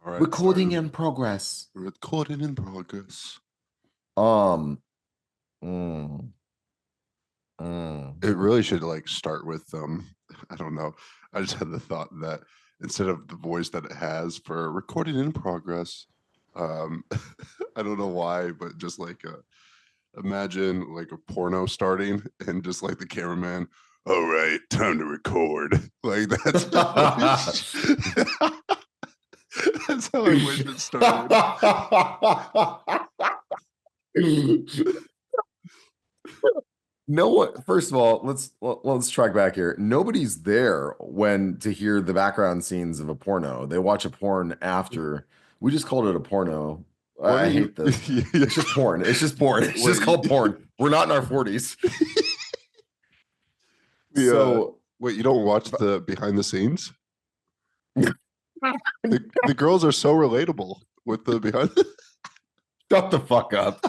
All right, Recording sorry. in progress. Recording in progress. Um, mm, mm. It really should like start with I don't know. I just had the thought that instead of the voice that it has for recording in progress, um I don't know why, but just like imagine like a porno starting and just like the cameraman, all right, time to record. Like that's that's how I wish it started. No one, first of all, let's track back here. Nobody's there when to hear the background scenes of a porno. They watch a porn after. We just called it a porno. What I do you hate this. yeah. It's just porn. It's just porn. It's just Wait, called porn. We're not in our 40s. the So wait, you don't watch the behind the scenes? The girls are so relatable with the behind. shut the fuck up.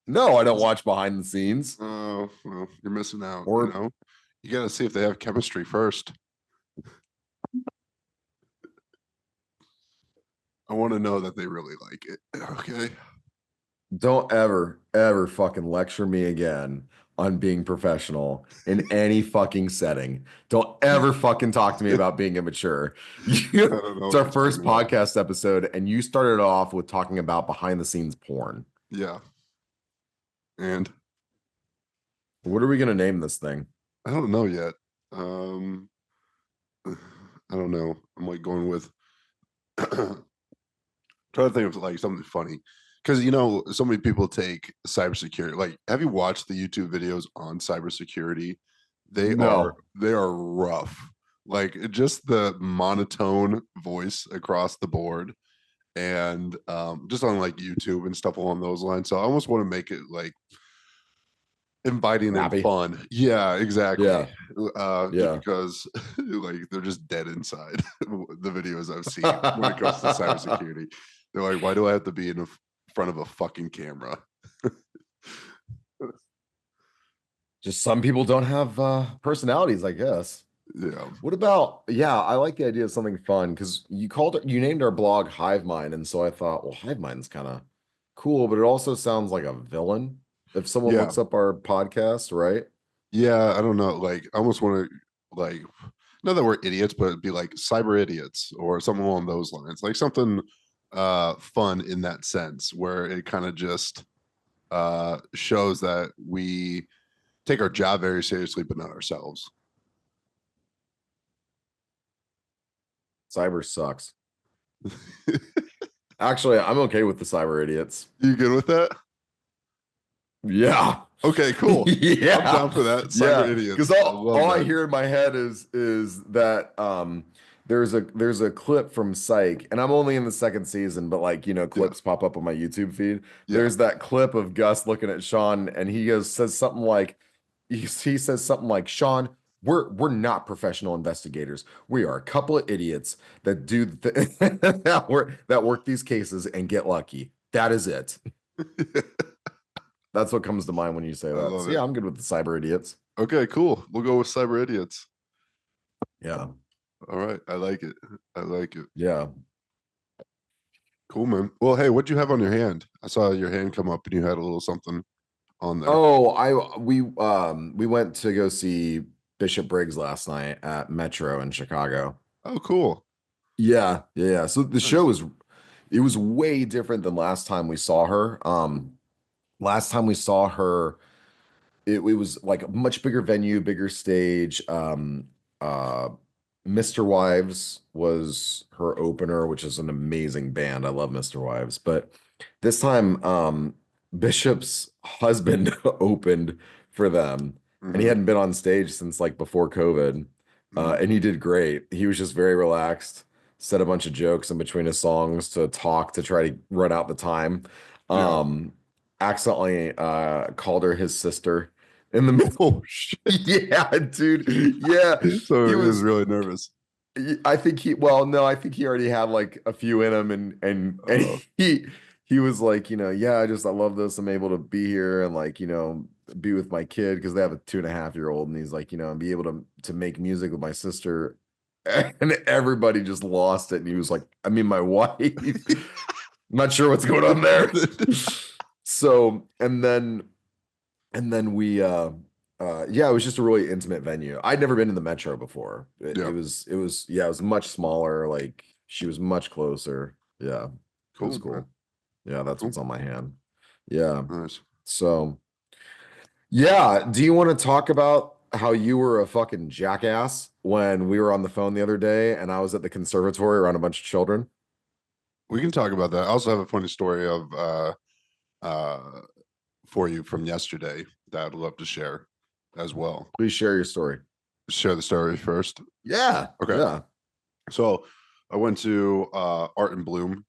No, I don't watch behind the scenes. Oh, well, you're missing out. You Or know, you got to see if they have chemistry first. I want to know that they really like it. Okay. don't ever fucking lecture me again on being professional in any fucking setting. Don't ever fucking talk to me I about being immature. don't know It's what our you're first talking about. podcast episode, and you started off with talking about behind the scenes porn. Yeah. And What are we gonna name this thing? I don't know yet. Um, I don't know. I'm like going with trying to think of like something funny because you know so many people take cybersecurity. Like, have you watched the YouTube videos on cybersecurity? No. They are rough. Like just the monotone voice across the board, and just on like YouTube and stuff along those lines. So I almost want to make it like inviting and Rappy. fun. Yeah, exactly. Yeah. Just Yeah. because like they're just dead inside the videos I've seen when it comes to cybersecurity. They're like, why do I have to be in front of a fucking camera? Just some people don't have personalities, I guess. Yeah. What about, yeah, I like the idea of something fun because you named our blog Hive Mind. And so I thought, well, Hive Mind's kind of cool, but it also sounds like a villain if someone Yeah. looks up our podcast, right? Yeah. I don't know. Like, I almost want to, like, not that we're idiots, but it'd be like cyber idiots or something along those lines. Like something fun in that sense where it kind of just shows that we take our job very seriously, but not ourselves. Cyber sucks. Actually, I'm okay with the cyber idiots. You good with that? Yeah. Okay, cool. I'm Yeah. down for that. Cyber Yeah. idiots. Because I love all I that. hear in my head is that there's a clip from Psych, and I'm only in the second season, but like, Yeah. clips pop up on my YouTube feed. Yeah. There's that clip of Gus looking at Sean, and says something like he says something like, Sean, we're not professional investigators. We are a couple of idiots that do that work these cases and get lucky. That is it. That's what comes to mind when you say I that. love So it. yeah, I'm good with the cyber idiots. Okay, cool. We'll go with cyber idiots. Yeah. All right. I like it. I like it. Yeah. Cool, man. Well, hey, what'd you have on your hand? I saw your hand come up and you had a little something on there. Oh, we went to go see Bishop Briggs last night at Metro in Chicago. Oh, cool. Yeah, yeah, yeah. So the show Nice. was it was way different than last time we saw her. Last time we saw her, it was like a much bigger venue, bigger stage. Uh Mr. Wives was her opener, which is an amazing band. I love Mr. Wives. But this time, Bishop's husband opened for them, and he Mm-hmm. hadn't been on stage since like before COVID. Mm-hmm. And he did great. He was just very relaxed, said a bunch of jokes in between his songs to talk to try to run out the time. Yeah. Um, Accidentally called her his sister in the middle. Oh shit. Yeah, dude. Yeah. So He he was was really nervous. I think well, no, I think he already had like a few in him, and Oh, he was like, yeah, I love this. I'm able to be here and like, be with my kid because they have a 2.5-year-old, and he's like, and be able to make music with my sister And everybody just lost it. And he was like, I mean, my wife. I'm not sure what's going on there. So, and then we yeah, it was just a really intimate venue. I'd never been in the Metro before. It, Yeah, it was yeah, it was much smaller. Like she was much closer. Yeah, it was cool, man. cool. Yeah, that's Cool, what's on my hand. Yeah. nice. So yeah, do you want to talk about how you were a fucking jackass when we were on the phone the other day and I was at the conservatory around a bunch of children? We can talk about that. I also have a funny story of uh for you from yesterday that I'd love to share as well. Please share your story. Share the story first. Yeah, Okay. yeah. So I went to Art and Bloom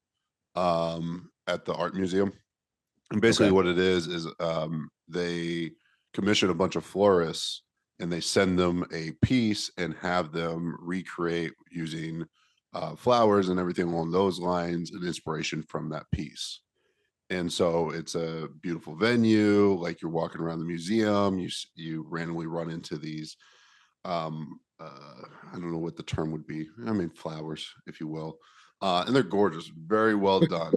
at the art museum. And basically Okay. what it is they commission a bunch of florists and they send them a piece and have them recreate using flowers and everything along those lines and inspiration from that piece. And so it's a beautiful venue. Like you're walking around the museum, you randomly run into these I don't know what the term would be. I mean flowers, if you will. And they're gorgeous, very well done.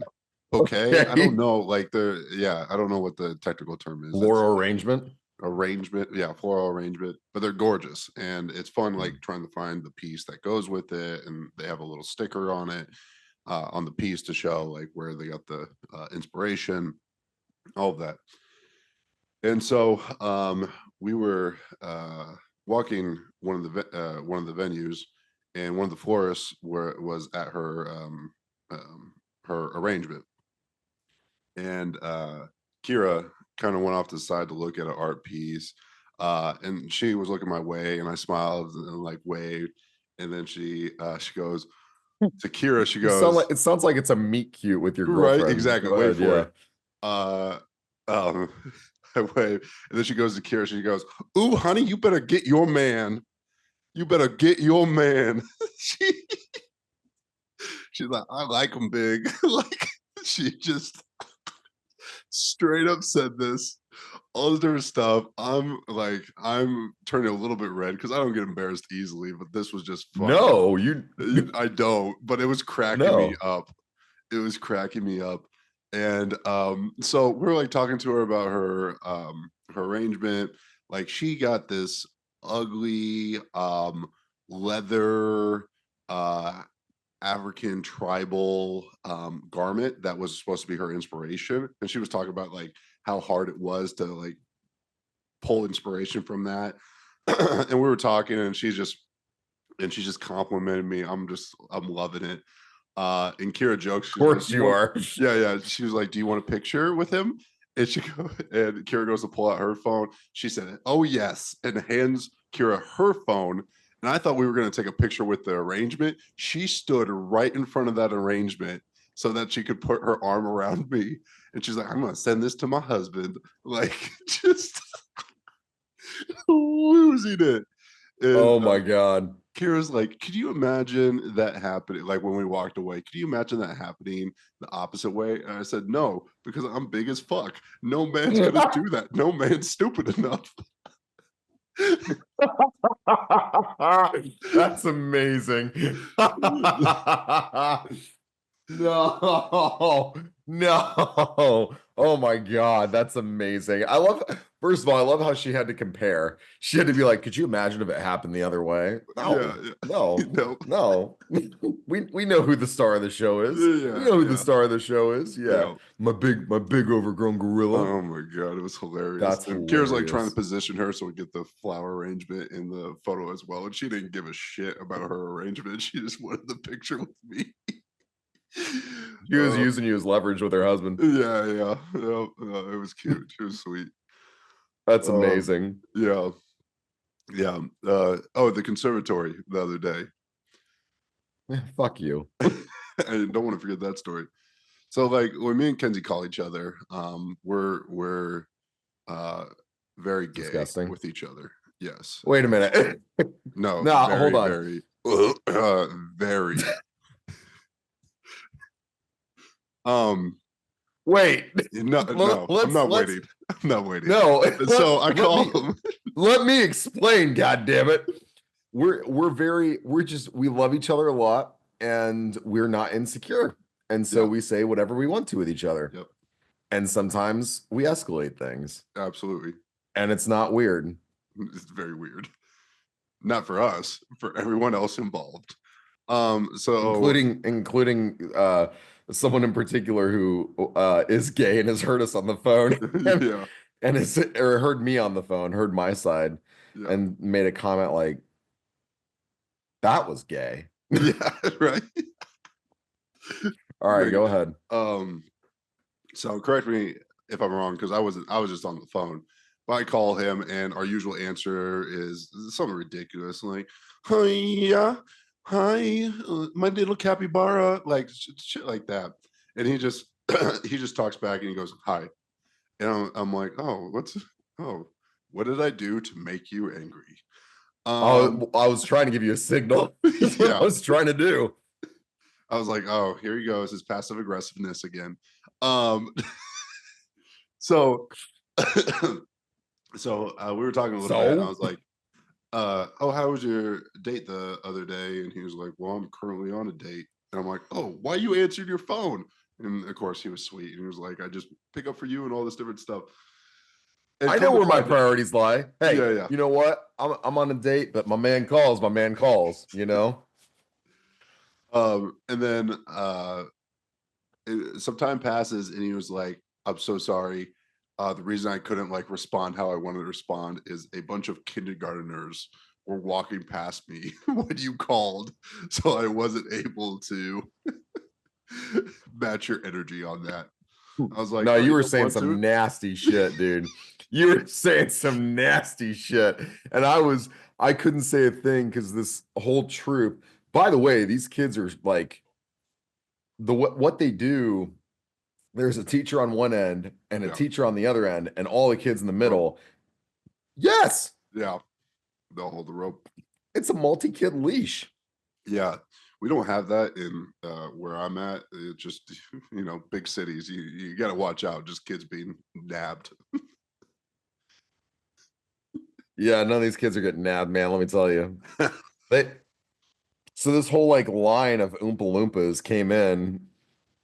Okay, I don't Okay. know, like I don't know what the technical term is. It's Floral arrangement. arrangement, yeah, floral arrangement, but they're gorgeous and it's fun like Mm. trying to find the piece that goes with it, and they have a little sticker on it on the piece to show like where they got the inspiration, all of that. And so we were walking one of the venues, and one of the florists was at her arrangement, and Kira kind of went off to the side to look at an art piece, and she was looking my way, and I smiled and like waved, and then she goes to Kira, she You sound goes, like it sounds like it's a meet cute with your right, girlfriend. exactly, Go wait ahead, for yeah. it. Uh, um, I wave, and then she goes to Kira. She goes, "Ooh, honey, you better get your man. You better get your man." she, she's like, "I like him big." Like she just straight up said this. All this different stuff. I'm like, I'm turning a little bit red because I don't get embarrassed easily, but this was just funny. No, you I don't, but it was cracking me no. up. It was cracking me up. And so we're like talking to her about her arrangement. Like she got this ugly leather uh African tribal garment that was supposed to be her inspiration. And she was talking about like how hard it was to like pull inspiration from that. And we were talking, and she just complimented me. I'm loving it. And Kira jokes, Of she's like, course "Do you you want?" are. Yeah, yeah. She was like, "Do you want a picture with him?" And and Kira goes to pull out her phone. She said, "Oh yes," and hands Kira her phone. And I thought we were going to take a picture with the arrangement. She stood right in front of that arrangement so that she could put her arm around me. And she's like, "I'm going to send this to my husband." Like, just losing it. And Oh my God. Kira's like, could you imagine that happening? Like when we walked away, could you imagine that happening the opposite way? And I said, no, because I'm big as fuck. No man's gonna do that. No man's stupid enough. That's amazing. No, no. Oh my God, that's amazing. First of all, I love how she had to compare. She had to be like, could you imagine if it happened the other way? Yeah, No, yeah. no, No. no. We know who the star of the show is. We Yeah, know who the yeah, star of the show is. Yeah. yeah. My big overgrown gorilla. Oh my god, it was hilarious. That's And Kira's like trying to hilarious. position her so we get the flower arrangement in the photo as well. And she didn't give a shit about her arrangement. She just wanted the picture with me. She was using you as leverage with her husband. Yeah, yeah, yeah. It was cute. She was sweet. That's Um, amazing. yeah, yeah. Oh, the conservatory the other day. Fuck you. I don't want to forget that story. So, like, when me and Kenzie call each other, we're uh very gay Disgusting. with each other. Yes. Wait a minute. No, No, hold very, on. very, very. Um, Wait. no, no, I'm not Let's waiting. I'm not waiting. no. So I Let call me him. let me explain, God damn it. we love each other a lot, and we're not insecure. And so Yeah. we say whatever we want to with each other. Yep. And sometimes we escalate things, Absolutely. and it's not weird. It's very weird. Not for us, for everyone else involved. So Including someone in particular who is gay and has heard us on the phone yeah, and is or heard me on the phone, heard my side, yeah, and made a comment like that was gay. yeah, right. All right, Very go good. ahead. So correct me if I'm wrong, because I was just on the phone. But I call him, and our usual answer is something ridiculous, like "Hi, yeah, hi, my little capybara," like shit like that. And he just he just talks back, and he goes, "Hi," and I'm like, "Oh, oh, what did I do to make you angry?" I was trying to give you a signal. That's what I Yeah, was trying to do. I was like, "Oh, here he goes, his passive aggressiveness again." Um, so we were talking a little bit, and I So was like, "Oh, how was your date the other day?" And he was like, "Well, I'm currently on a date." And I'm like, "Oh, why you answered your phone?" And of course, he was sweet, and he was like, "I just pick up for you and all this different stuff." And I know come to where my find it, priorities lie. Hey, yeah, yeah. you know what? I'm on a date, but my man calls, my man calls, you know? And then some time passes, and he was like, "I'm so sorry. The reason I couldn't like respond how I wanted to respond is a bunch of kindergarteners were walking past me when you called, so I wasn't able to match your energy on that." I was like, No, "Oh, you you were don't saying want some to?" nasty shit, dude. You were saying some nasty shit. And I couldn't say a thing because this whole troop, by the way, these kids are like what they do. There's a teacher on one end and a Yeah. teacher on the other end, and all the kids in the Rope. middle. Yes, Yeah. They'll hold the rope. it's a multi-kid leash. Yeah. We don't have that in where I'm at. It's just, big cities. You got to watch out. Just kids being nabbed. Yeah, none of these kids are getting nabbed, man. Let me tell you. They so this whole like line of Oompa Loompas came in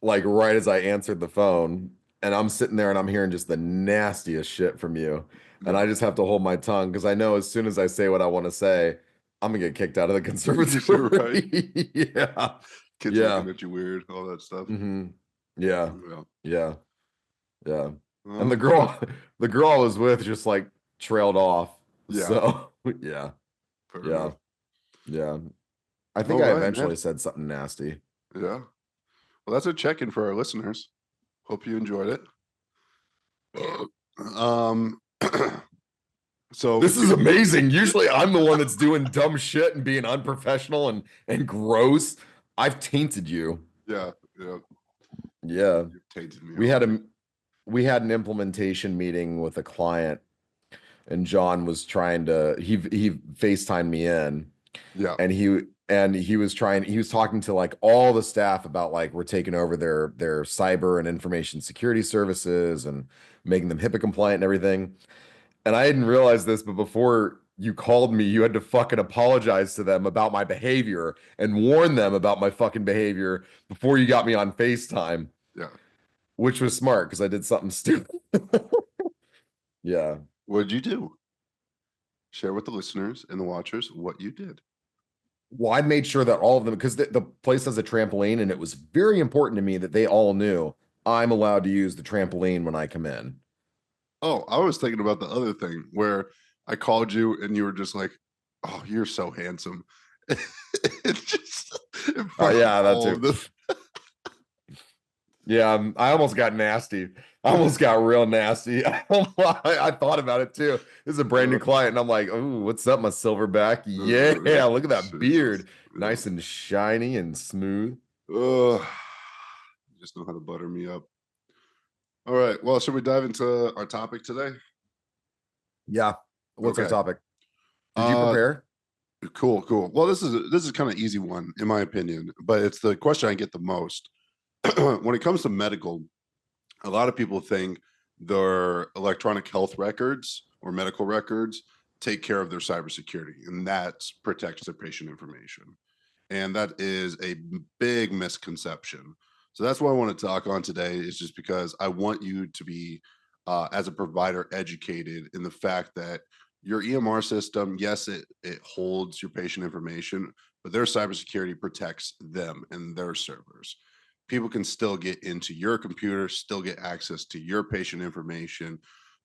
like right as I answered the phone, and I'm sitting there and I'm hearing just the nastiest shit from you. And I Yeah. just have to hold my tongue because I know as soon as I say what I want to say, I'm gonna get kicked out of the You're right. conservatory. Yeah. Kids Yeah. looking at you weird, all that stuff. hmm Yeah. Yeah. Yeah. Yeah. And the Well, girl, the girl I was with just like trailed off. yeah. So yeah. Fair Yeah. enough. Yeah. I All think I right, man. eventually said something nasty. Yeah. Well, that's a check-in for our listeners. Hope you enjoyed it. Um, so This is amazing. Usually I'm the one that's doing dumb shit and being unprofessional and gross. I've tainted you. yeah, yeah, Yeah. you've tainted me We had already. a we had an implementation meeting with a client, and John was trying to he FaceTimed me in, Yeah, and he was talking to like all the staff about like we're taking over their cyber and information security services and making them HIPAA compliant and everything. And I didn't realize this, but before you called me, you had to fucking apologize to them about my behavior and warn them about my fucking behavior before you got me on FaceTime, yeah. which was smart because I did something stupid. Yeah. What'd you do? Share with the listeners and the watchers what you did. Well, I made sure that all of them, because the place has a trampoline, and it was very important to me that they all knew I'm allowed to use the trampoline when I come in. Oh, I was thinking about the other thing where I called you and you were just like, "Oh, you're so handsome." It's just in Oh, front of yeah, that all too. of them. Yeah, I almost got nasty. I almost got real nasty. I thought about it too. This is a brand new Uh, client, and I'm like, "Ooh, what's up, my silverback? Yeah, look at that Jesus. beard, Yeah. nice and shiny and smooth." You just know how to butter me up. All right. Well, should we dive into our topic today? Yeah. What's our Okay. topic? Did you Uh, prepare? cool, cool. Well, this is kind of easy one in my opinion, but it's the question I get the most when it comes to medical. A lot of people think their electronic health records or medical records take care of their cybersecurity, and that protects their patient information. And that is a big misconception. So that's what I want to talk on today, is just because I want you to be, as a provider, educated in the fact that your EMR system, yes, it holds your patient information, but their cybersecurity protects them and their servers. People can still get into your computer, still get access to your patient information.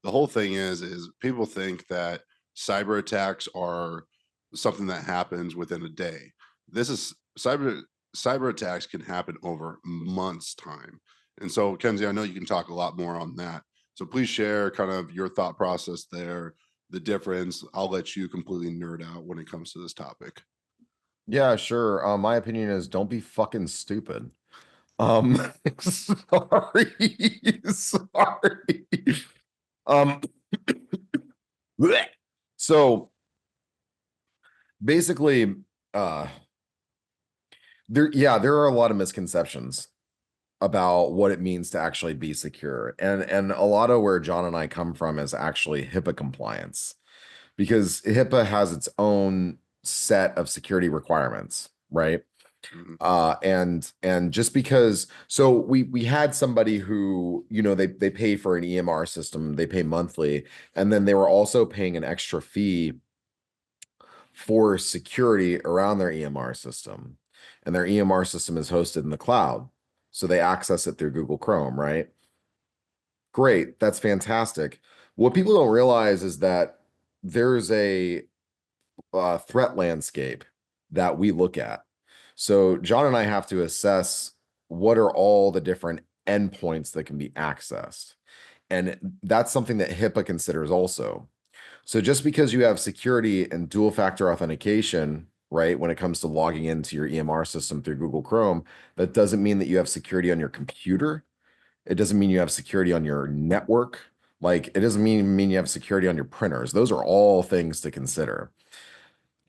The whole thing is people think that cyber attacks are something that happens within a day. This is cyber attacks can happen over months time. And so, Kenzie, I know you can talk a lot more on that. So please share kind of your thought process there, the difference. I'll let you completely nerd out when it comes to this topic. Yeah, sure. My opinion is don't be fucking stupid. Sorry, sorry. Um, bleh. So basically, uh, there are a lot of misconceptions about what it means to actually be secure, and a lot of where John and I come from is actually HIPAA compliance, because HIPAA has its own set of security requirements, right? Mhm. And just because, so we had somebody who, they pay for an EMR system, they pay monthly, and then they were also paying an extra fee for security around their EMR system. And their EMR system is hosted in the cloud. So they access it through Google Chrome, right? Great, that's fantastic. What people don't realize is that there's a threat landscape that we look at. So John and I have to assess what are all the different endpoints that can be accessed. And that's something that HIPAA considers also. So just because you have security and dual factor authentication, right, when it comes to logging into your EMR system through Google Chrome, that doesn't mean that you have security on your computer. It doesn't mean you have security on your network. Like, it doesn't mean you have security on your printers. Those are all things to consider.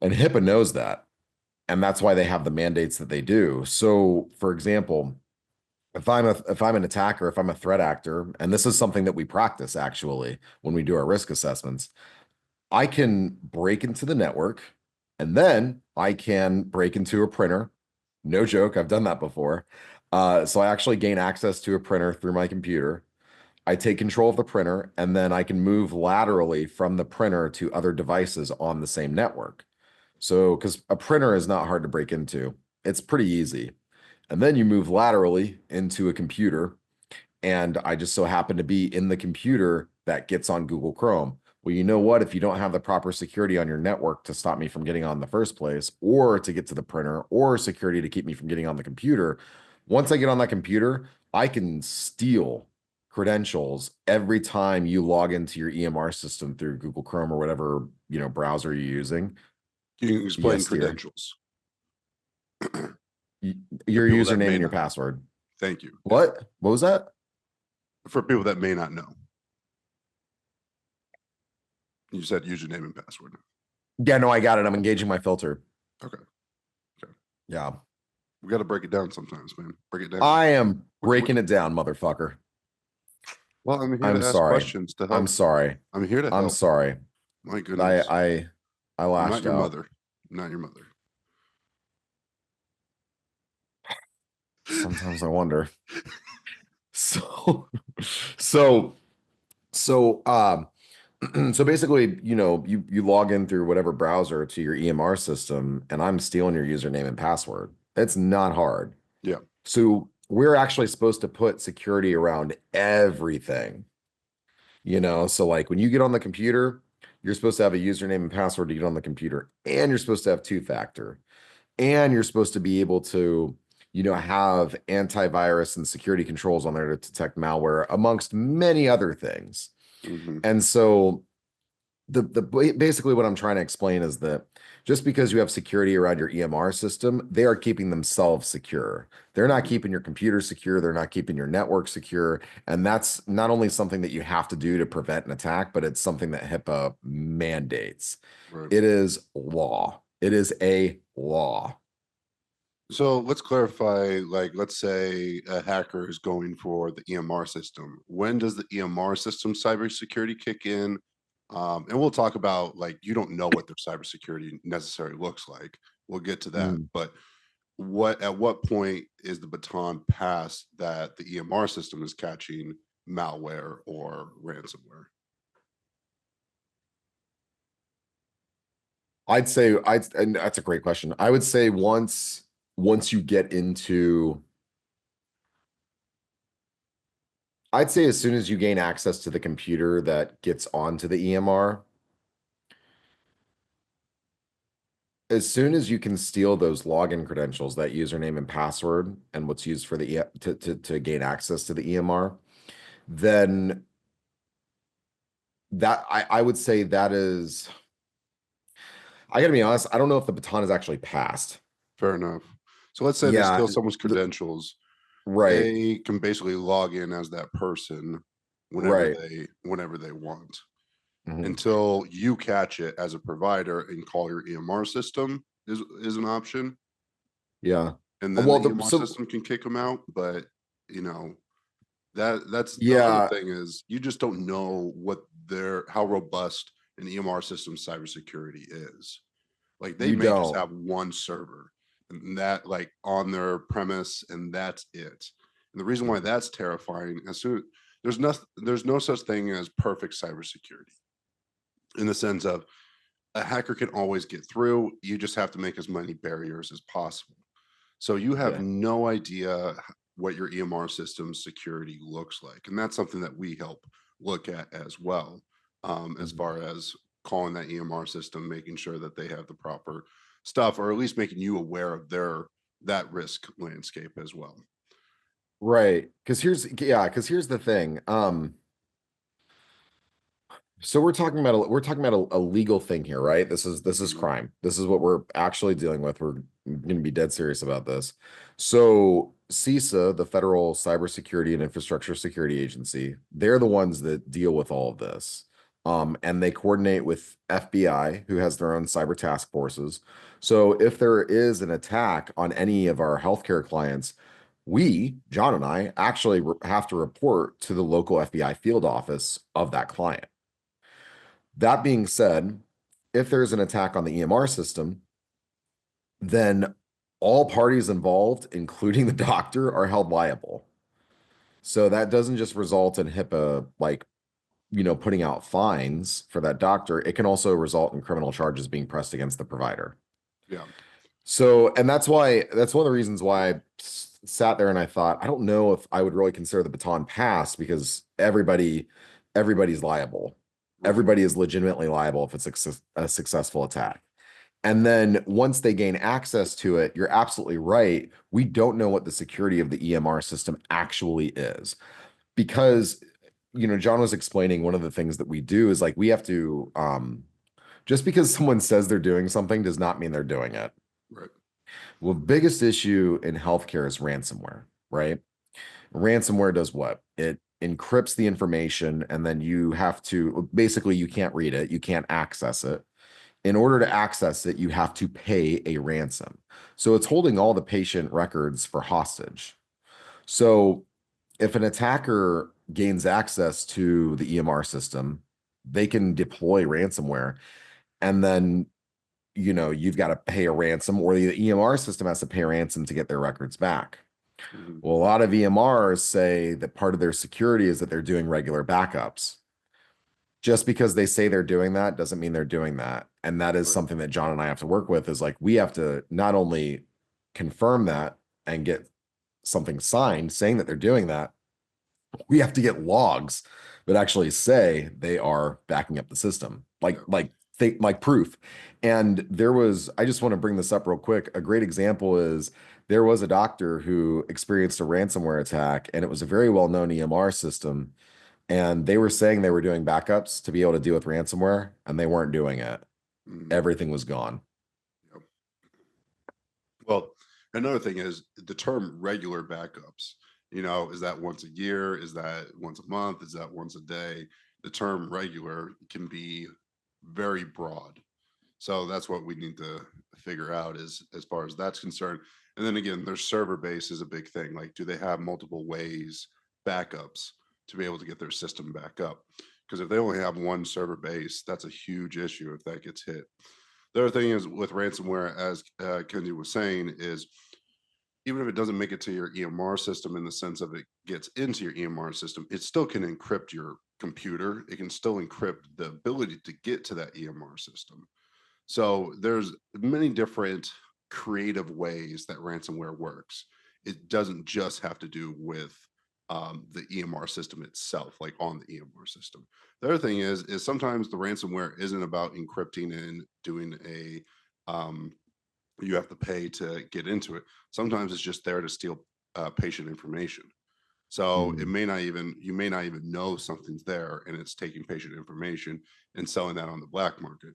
And HIPAA knows that. And that's why they have the mandates that they do. So, for example, if I'm an attacker, if I'm a threat actor, and this is something that we practice actually when we do our risk assessments, I can break into the network, and then I can break into a printer. No joke, I've done that before. So I actually gain access to a printer through my computer. I take control of the printer, and then I can move laterally from the printer to other devices on the same network. So, because a printer is not hard to break into, it's pretty easy. And then you move laterally into a computer, and I just so happen to be in the computer that gets on Google Chrome. Well, you know what? If you don't have the proper security on your network to stop me from getting on in the first place, or to get to the printer, or security to keep me from getting on the computer, once I get on that computer, I can steal credentials every time you log into your EMR system through Google Chrome or whatever, browser you're using. Can you explain Yes, dear. credentials for Your people that username may and your not? password. Thank you. Yeah. What? What was that? For people that may not know, you said username and password. Yeah, no, I got it. I'm engaging my filter. Okay. Okay. Yeah. We got to break it down sometimes, man. Break it down. I am What- breaking it down, motherfucker. Well, I'm here I'm to ask sorry. questions to I'm help. sorry. I'm here to I'm help. sorry. My I goodness. I I I'm lashed not your out. mother. I'm not your mother. Sometimes I wonder. So so so so basically, you log in through whatever browser to your EMR system, and I'm stealing your username and password. It's not hard. Yeah. So we're actually supposed to put security around everything. So like when you get on the computer, you're supposed to have a username and password to get on the computer, and you're supposed to have two-factor, and you're supposed to be able to, have antivirus and security controls on there to detect malware, amongst many other things. Mm-hmm. And so basically what I'm trying to explain is that just because you have security around your EMR system, they are keeping themselves secure. They're not Mm-hmm. keeping your computer secure. They're not keeping your network secure. And that's not only something that you have to do to prevent an attack, but it's something that HIPAA mandates. Right. It is law. It is a law. So let's clarify, like, let's say a hacker is going for the EMR system. When does the EMR system cybersecurity kick in? And we'll talk about like you don't know what their cybersecurity necessarily looks like. We'll get to that, Mm. but at what point is the baton passed that the EMR system is catching malware or ransomware? And that's a great question. I would say once you get into, I'd say as soon as you gain access to the computer that gets onto the EMR, as soon as you can steal those login credentials, that username and password, and what's used for the to gain access to the EMR, then I would say that is, I gotta be honest, I don't know if the baton is actually passed. Fair enough. So let's say they Yeah, steal someone's credentials. right, They can basically log in as that person right. whenever they want Mhm. until you catch it as a provider and call your EMR system is an option, Yeah. and then Well, the EMR system can kick them out. But you know that's the other yeah, thing is you just don't know what their how robust an EMR system cybersecurity is. Like they you may just don't. have one server and that like on their premise and that's it. And the reason why that's terrifying as soon there's no such thing as perfect cybersecurity in the sense of a hacker can always get through. You just have to make as many barriers as possible. So you have Yeah. no idea what your EMR system's security looks like. And that's something that we help look at as well, as Mhm. far as calling that EMR system, making sure that they have the proper stuff, or at least making you aware of that risk landscape as well. Right. Because here's the thing. So we're talking about a legal thing here, right? This is Mhm. crime. This is what we're actually dealing with. We're going to be dead serious about this. So CISA, the Federal Cybersecurity and Infrastructure Security Agency, they're the ones that deal with all of this. And they coordinate with FBI, who has their own cyber task forces. So if there is an attack on any of our healthcare clients, John and I, actually have to report to the local FBI field office of that client. That being said, if there's an attack on the EMR system, then all parties involved, including the doctor, are held liable. So that doesn't just result in HIPAA, like, putting out fines for that doctor. It can also result in criminal charges being pressed against the provider. Yeah. So, and that's one of the reasons why I sat there and I thought, I don't know if I would really consider the baton passed because everybody's liable. Right. Everybody is legitimately liable if it's a successful attack. And then once they gain access to it, you're absolutely right. We don't know what the security of the EMR system actually is because, John was explaining one of the things that we do is like we have to, just because someone says they're doing something does not mean they're doing it. Right. Well, biggest issue in healthcare is ransomware, right? Ransomware does what? It encrypts the information and then you have to basically you can't read it, you can't access it. In order to access it, you have to pay a ransom. So it's holding all the patient records for hostage. So if an attacker gains access to the EMR system, they can deploy ransomware and then you've got to pay a ransom or the EMR system has to pay a ransom to get their records back. Mhm. Well, a lot of EMRs say that part of their security is that they're doing regular backups. Just because they say they're doing that doesn't mean they're doing that. And that is Right. something that John and I have to work with is like we have to not only confirm that and get something signed saying that they're doing that, we have to get logs that actually say they are backing up the system, Yeah. like proof. And I just want to bring this up real quick. A great example is there was a doctor who experienced a ransomware attack, and it was a very well-known EMR system. And they were saying they were doing backups to be able to deal with ransomware, and they weren't doing it. Mhm. Everything was gone. Yep. Well, another thing is the term regular backups. Is that once a year? Is that once a month? Is that once a day? The term regular can be very broad. So that's what we need to figure out is as far as that's concerned. And then again, their server base is a big thing. Like, do they have multiple ways backups to be able to get their system back up? because if they only have one server base, that's a huge issue if that gets hit. The other thing is with ransomware, as Kenji was saying, is even if it doesn't make it to your EMR system in the sense of it gets into your EMR system, it still can encrypt your computer. It can still encrypt the ability to get to that EMR system. So there's many different creative ways that ransomware works. It doesn't just have to do with the EMR system itself, like on the EMR system. The other thing is sometimes the ransomware isn't about encrypting and doing a you have to pay to get into it. Sometimes it's just there to steal patient information. So it Mm. may not even you may not even know something's there, and it's taking patient information and selling that on the black market.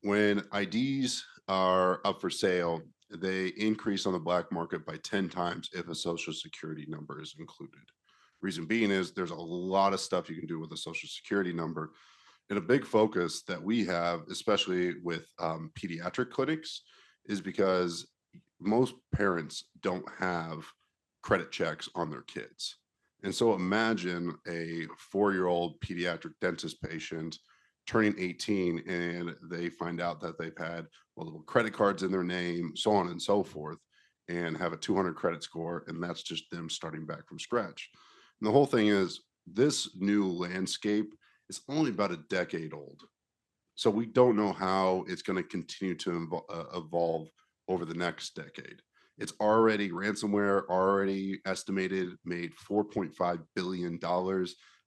When IDs are up for sale, they increase on the black market by 10 times if a social security number is included. Reason being is there's a lot of stuff you can do with a social security number. And a big focus that we have, especially with pediatric clinics, is because most parents don't have credit checks on their kids. And so imagine a 4-year-old pediatric dentist patient turning 18 and they find out that they've had multiple credit cards in their name, so on and so forth, and have a 200 credit score. And that's just them starting back from scratch. And the whole thing is this new landscape is only about a decade old. So we don't know how it's going to continue to evolve over the next decade. It's already ransomware already estimated made $4.5 billion.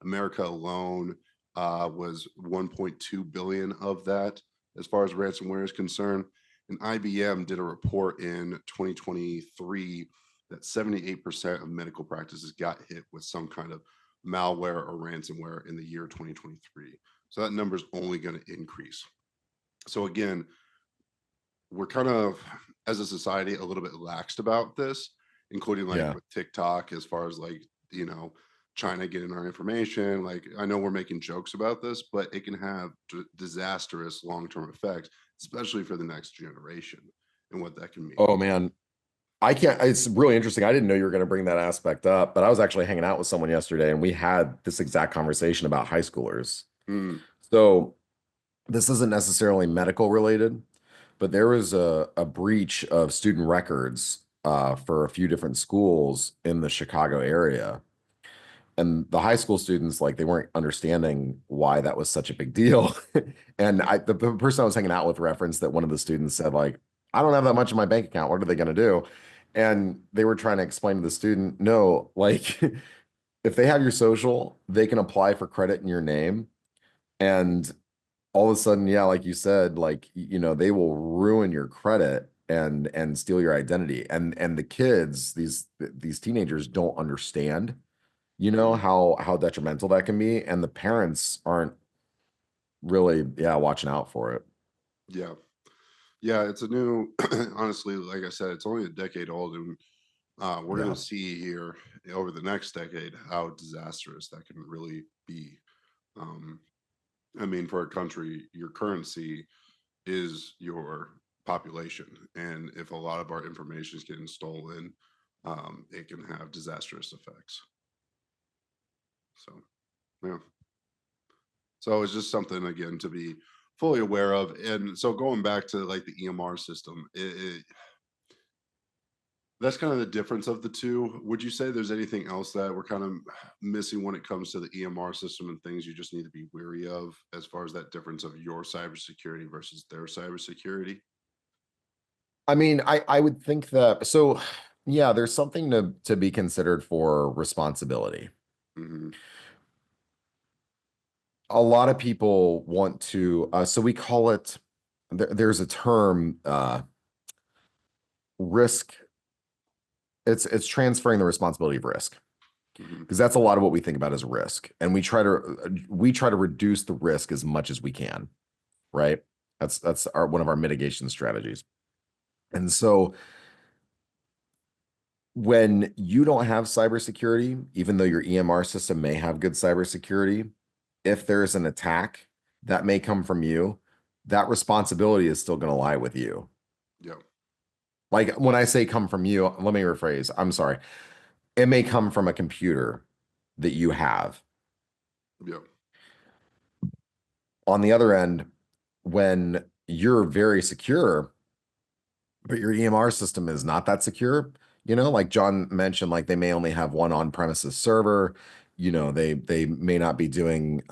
America alone was 1.2 billion of that as far as ransomware is concerned. And IBM did a report in 2023 that 78% of medical practices got hit with some kind of malware or ransomware in the year 2023. So that number is only going to increase. So again, we're kind of, as a society, a little bit laxed about this, including like Yeah. with TikTok, as far as like, China getting our information. Like, I know we're making jokes about this, but it can have disastrous long term effects, especially for the next generation and what that can mean. Oh man, I can't. It's really interesting. I didn't know you were going to bring that aspect up, but I was actually hanging out with someone yesterday, and we had this exact conversation about high schoolers. Mm, So this isn't necessarily medical related, but there was a breach of student records for a few different schools in the Chicago area. And the high school students, like, they weren't understanding why that was such a big deal. And the person I was hanging out with referenced that one of the students said, like, I don't have that much in my bank account. What are they going to do? And they were trying to explain to the student, no, like, if they have your social, they can apply for credit in your name. And all of a sudden, yeah, like you said, like, they will ruin your credit and steal your identity. And the kids, these teenagers don't understand, mm, how detrimental that can be, and the parents aren't really, yeah, watching out for it. yeah. Yeah. It's a new, honestly, like I said, it's only a decade old. And we're going Yeah. to see here over the next decade how disastrous that can really be. Um, I mean, for a country, your currency is your population, and if a lot of our information is getting stolen, it can have disastrous effects. So, yeah. So it's just something again to be fully aware of. And so going back to like the EMR system, that's kind of the difference of the two. Would you say there's anything else that we're kind of missing when it comes to the EMR system and things you just need to be wary of as far as that difference of your cybersecurity versus their cybersecurity? I mean, I would think that, so yeah, there's something to be considered for responsibility. Hmm. A lot of people want to, so we call it, there's a term, risk. It's transferring the responsibility of risk, Hmm. because that's a lot of what we think about as risk, and we try to reduce the risk as much as we can, right? That's one of our mitigation strategies. And so when you don't have cybersecurity, even though your EMR system may have good cybersecurity, if there's an attack that may come from you, that responsibility is still going to lie with you. Yeah. Like, when I say come from you, let me rephrase. I'm sorry. It may come from a computer that you have. Yeah. On the other end, when you're very secure, but your EMR system is not that secure, like John mentioned, like they may only have one on-premises server, they may not be doing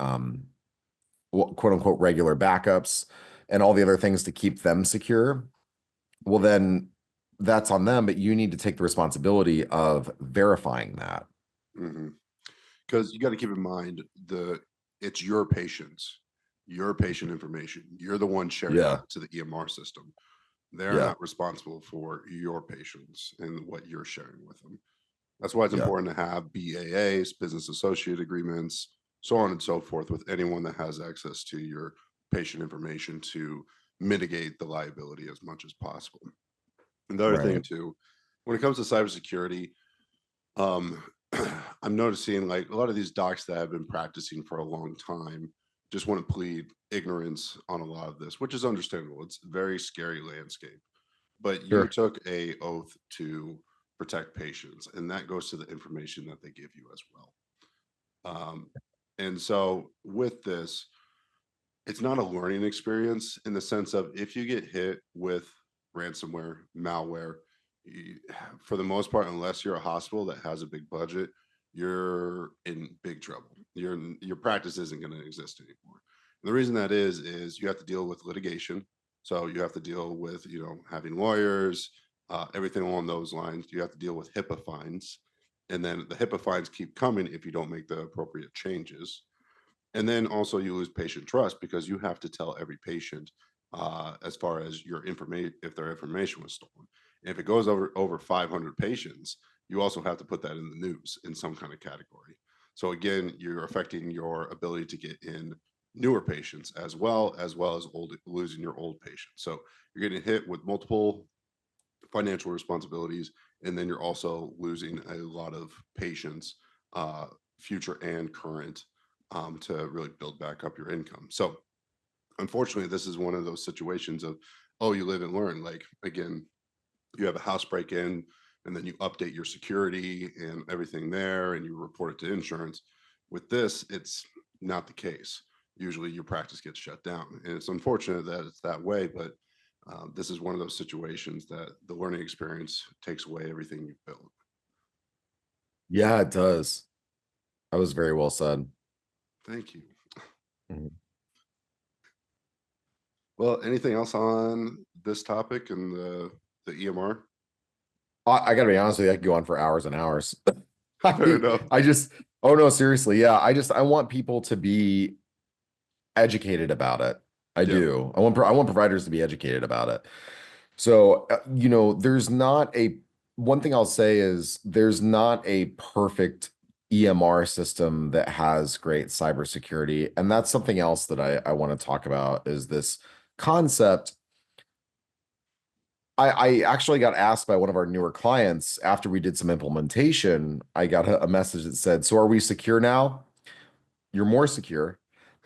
quote unquote regular backups and all the other things to keep them secure. Well, then that's on them, but you need to take the responsibility of verifying that. Because you got to keep in mind it's your patients, your patient information. You're the one sharing Yeah. that to the EMR system. They're Yeah. not responsible for your patients and what you're sharing with them. That's why it's Yeah. important to have BAAs, business associate agreements, so on and so forth, with anyone that has access to your patient information to mitigate the liability as much as possible. And the other thing Right. too, when it comes to cybersecurity, um, I'm noticing like a lot of these docs that have been practicing for a long time just want to plead ignorance on a lot of this, which is understandable. It's a very scary landscape, but you Sure. took a oath to protect patients, and that goes to the information that they give you as well. And so with this, it's not a learning experience in the sense of if you get hit with ransomware, malware, you, for the most part, unless you're a hospital that has a big budget, you're in big trouble. Your practice isn't going to exist anymore. And the reason that is you have to deal with litigation. So you have to deal with having lawyers, everything along those lines. You have to deal with HIPAA fines, and then the HIPAA fines keep coming if you don't make the appropriate changes. And then also you lose patient trust because you have to tell every patient as far as your information, if their information was stolen. And if it goes over 500 patients, you also have to put that in the news in some kind of category. So again, you're affecting your ability to get in newer patients as well as losing your old patients. So you're getting hit with multiple financial responsibilities, and then you're also losing a lot of patients, future and current, to really build back up your income. So unfortunately, this is one of those situations of, oh, you live and learn. Like again, you have a house break in, and then you update your security and everything there, and you report it to insurance. With this, it's not the case. Usually, your practice gets shut down, and it's unfortunate that it's that way. But this is one of those situations that the learning experience takes away everything you've built. Yeah, it does. That was very well said. Thank you. Mhm. Well, anything else on this topic and the EMR? I gotta be honest with you, I could go on for hours and hours. Fair enough. I just, oh no, seriously. Yeah. I want people to be educated about it. I Yeah. do. I want providers to be educated about it. So, there's not a one thing I'll say is there's not a perfect EMR system that has great cybersecurity. And that's something else that I want to talk about is this concept. I actually got asked by one of our newer clients after we did some implementation. I got a message that said, "So are we secure now? You're more secure."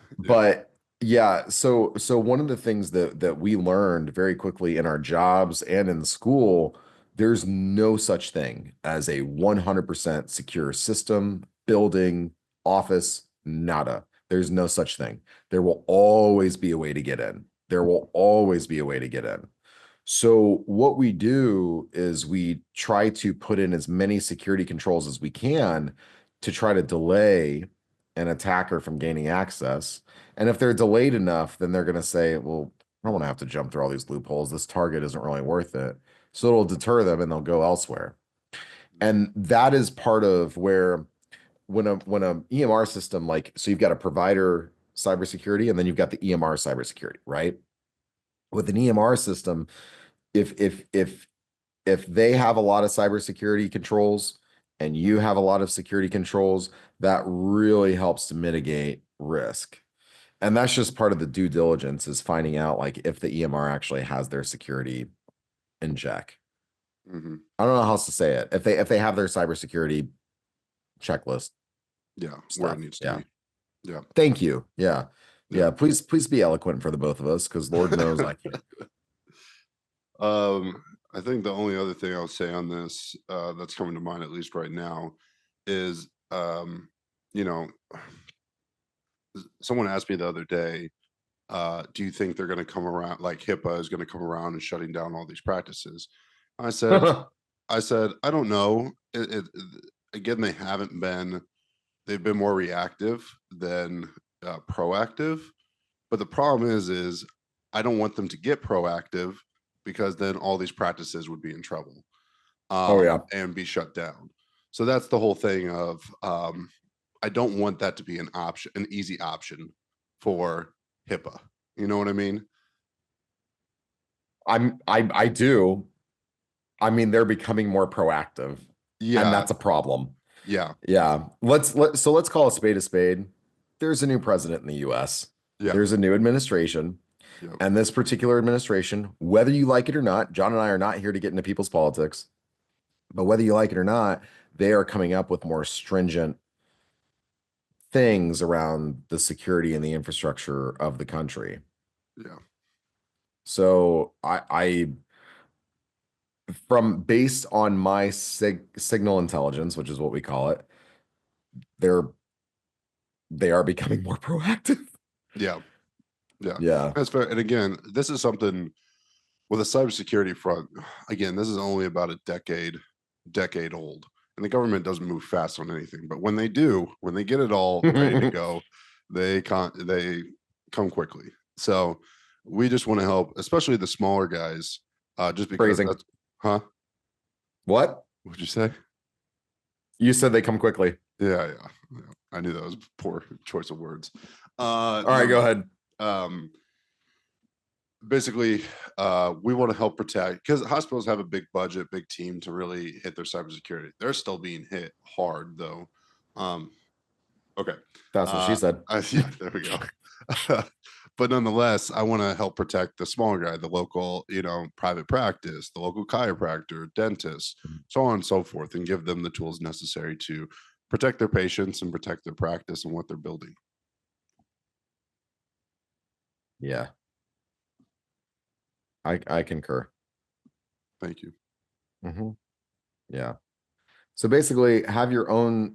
Yeah. But yeah, so one of the things that we learned very quickly in our jobs and in school, there's no such thing as a 100% secure system, building, office, nada. There's no such thing. There will always be a way to get in. There will always be a way to get in. So what we do is we try to put in as many security controls as we can to try to delay an attacker from gaining access. And if they're delayed enough, then they're going to say, well, I don't want to have to jump through all these loopholes. This target isn't really worth it. So it'll deter them and they'll go elsewhere. And that is part of where when a EMR system, like, so you've got a provider cybersecurity and then you've got the EMR cybersecurity, right? With an EMR system, if they have a lot of cybersecurity controls and you have a lot of security controls, that really helps to mitigate risk. And that's just part of the due diligence is finding out like if the EMR actually has their security in check. Hmm. I don't know how else to say it. If they have their cybersecurity checklist Yeah. Where it stuff. needs to Yeah. be. Yeah. Thank you. Yeah. Yeah. Yeah. Please be eloquent for the both of us because Lord knows I can't. um, I think the only other thing I'll say on this, that's coming to mind, at least right now, is, you know, someone asked me the other day, do you think they're going to come around, like HIPAA is going to come around and shutting down all these practices? I said, I don't know. Again, they've been more reactive than proactive. But the problem is I don't want them to get proactive because then all these practices would be in trouble Oh yeah. and be shut down. So that's the whole thing of I don't want that to be an option, an easy option for HIPAA. You know what I mean? I do. I mean, they're becoming more proactive, and Yeah, that's a problem. yeah, Yeah. Let's call a spade a spade. There's a new president in the US. yeah, There's a new administration. yeah, And this particular administration, whether you like it or not, John and I are not here to get into people's politics, but whether you like it or not, they are coming up with more stringent things around the security and the infrastructure of the country. yeah. So I from based on my signal intelligence, which is what we call it, they're they are becoming more proactive. Yeah, yeah. Yeah. That's fair. And again, this is something with a cybersecurity front. Again, this is only about a decade old, and the government doesn't move fast on anything. But when they do, when they get it all ready to go, they come quickly. So we just want to help, especially the smaller guys, just because Phrasing. that's huh? What? What'd you say? You said they come quickly. Yeah. I knew that was poor choice of words. All right, No, go ahead. um, basically we want to help protect because hospitals have a big budget, big team to really hit their cybersecurity. They're still being hit hard though. um okay. That's what she said. Yeah, there we go. But nonetheless, I want to help protect the smaller guy, the local, private practice, the local chiropractor, dentist, so on and so forth, and give them the tools necessary to protect their patients and protect their practice and what they're building. Yeah, I concur. Thank you. Hmm. Yeah. So basically, have your own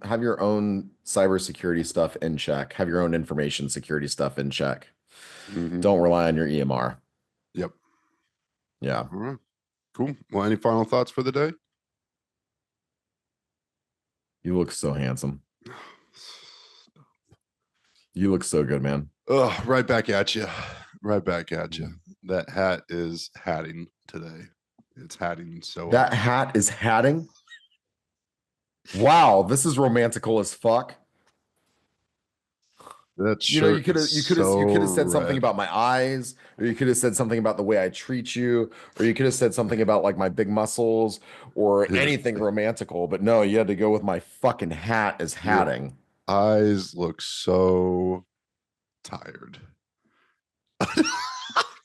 cybersecurity stuff in check. Have your own information security stuff in check. Hmm. Don't rely on your EMR. Yep. Yeah. All right. Cool. Well, any final thoughts for the day? You look so handsome. You look so good, man. Oh, right back at you. Right back at you. That hat is hatting today. It's hatting so That hard. hat is hatting. Wow, this is romantical as fuck. That You know, shirt is you so could have said something red. about my eyes, or you could have said something about the way I treat you, or you could have said something about like my big muscles or Yeah, anything romantical. But no, you had to go with my fucking hat as your hatting. eyes look so tired.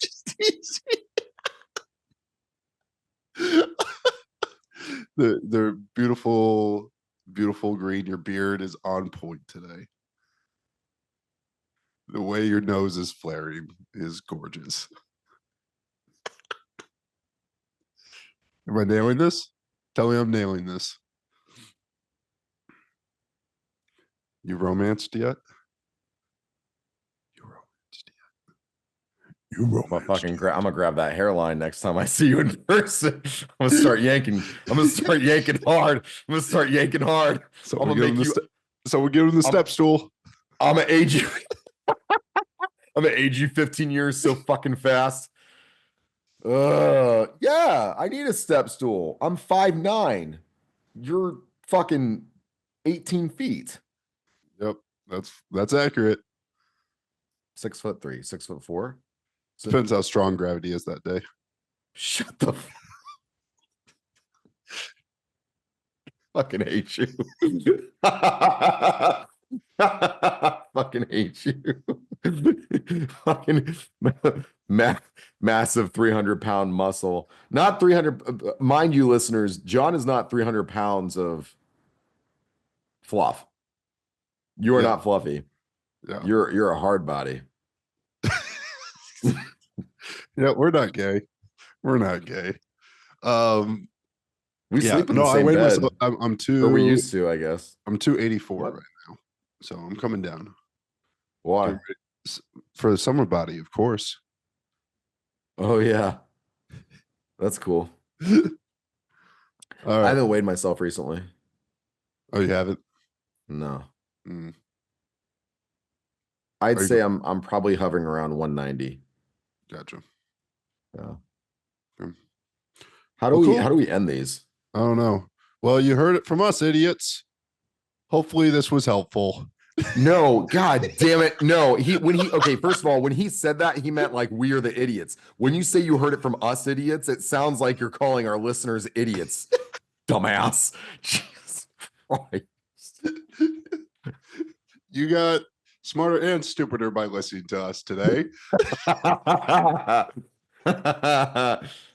Just teasing. They're beautiful, beautiful green. Your beard is on point today. The way your nose is flaring is gorgeous. Am I nailing this? Tell me I'm nailing this. You romanced yet? You romanced yet? You romanced yet? I'm gonna grab that hairline next time I see you in person. I'm gonna start yanking. I'm gonna start yanking hard. I'm gonna start yanking hard. So I'm we're gonna giving make you. so we're giving the I'm, step stool. I'm gonna age you. I'm gonna age you 15 years so fucking fast. Yeah, I need a step stool. I'm 5'9". You're fucking 18 feet. Yep, that's accurate. 6'3", 6'4". So, Depends how strong gravity is that day. shut the fucking hate you. Fucking hate you. Fucking massive 300-pound muscle. Not 300. Mind you, listeners, John is not 300 pounds of fluff. You are Yeah, not fluffy. yeah, You're a hard body. yeah. We're not gay. We're not gay. Um, We yeah. sleep in the No, I same weighed myself. bed, or we I'm used to, I guess. I'm 284 What? right now, so I'm coming down. Getting Why? ready. for the summer body, of course. Oh yeah, that's cool. All I right. haven't weighed myself recently. Oh, you haven't? No. Mm. I'd Are say you? I'm probably hovering around 190. Gotcha. Yeah. Hmm. How do Well, we cool. how do we end these? I don't know. Well, you heard it from us, idiots. Hopefully, this was helpful. No, god damn it. No, okay, first of all, when he said that, he meant like we are the idiots. When you say you heard it from us idiots, it sounds like you're calling our listeners idiots. Dumbass. Jesus Christ. You got smarter and stupider by listening to us today.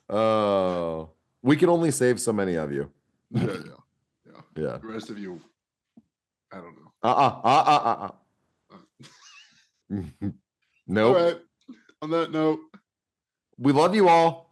Oh, we can only save so many of you. Yeah. Yeah. The rest of you, I don't know. Uh-uh. Uh-uh. All Nope. right. On that note, We love you all.